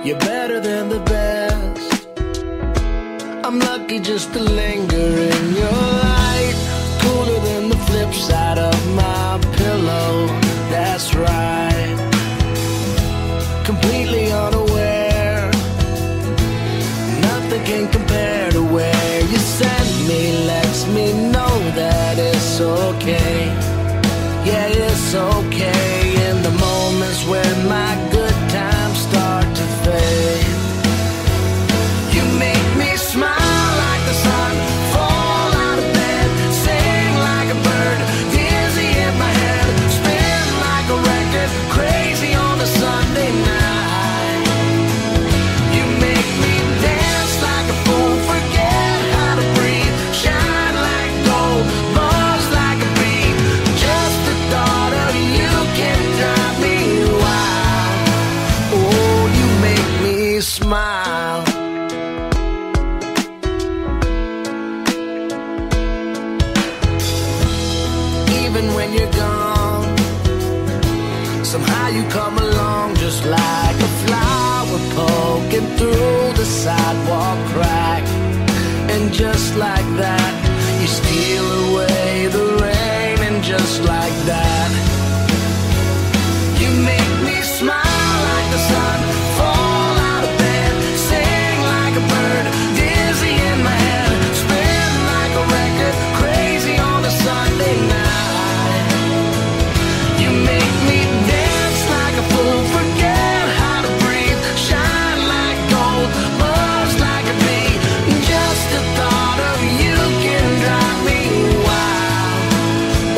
You're better than the best. I'm lucky just to linger in your light. Cooler than the flip side of my pillow. That's right. Completely unaware. Nothing can compare to where you send me. Lets me know that it's okay. Yeah, it's okay. In the moments when my good times start to fade, you make me smile like the sun, fall out of bed, sing like a bird, dizzy in my head, spin like a record, crazy on a Sunday night. You make me dance like a fool, forget how to breathe, shine like gold, buzz like a bee. Just the thought of you can drive me wild. Oh, you make me smile. Even when you're gone, somehow you come along just like a flower poking through the sidewalk crack. And just like that, you steal away the rain. And just like that, you make me smile like the sun, fall out of bed, sing like a bird, dizzy in my head, spin like a record, crazy on a Sunday night. You make me dance like a fool, forget how to breathe, shine like gold, buzz like a bee. Just the thought of you can drive me wild.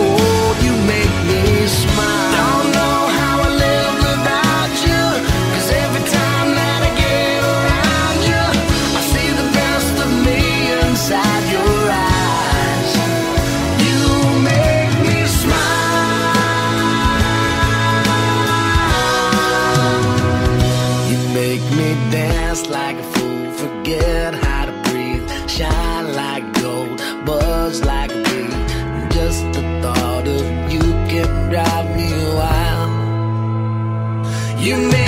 Oh, you make me smile. Don't know how I live without you, 'cause every time that I get around you, I see the best of me inside your eyes. You make me smile. You make me dance like a fool, forget how to breathe, shine like gold, buzz like a bee. Just the thought of you can drive me wild. You make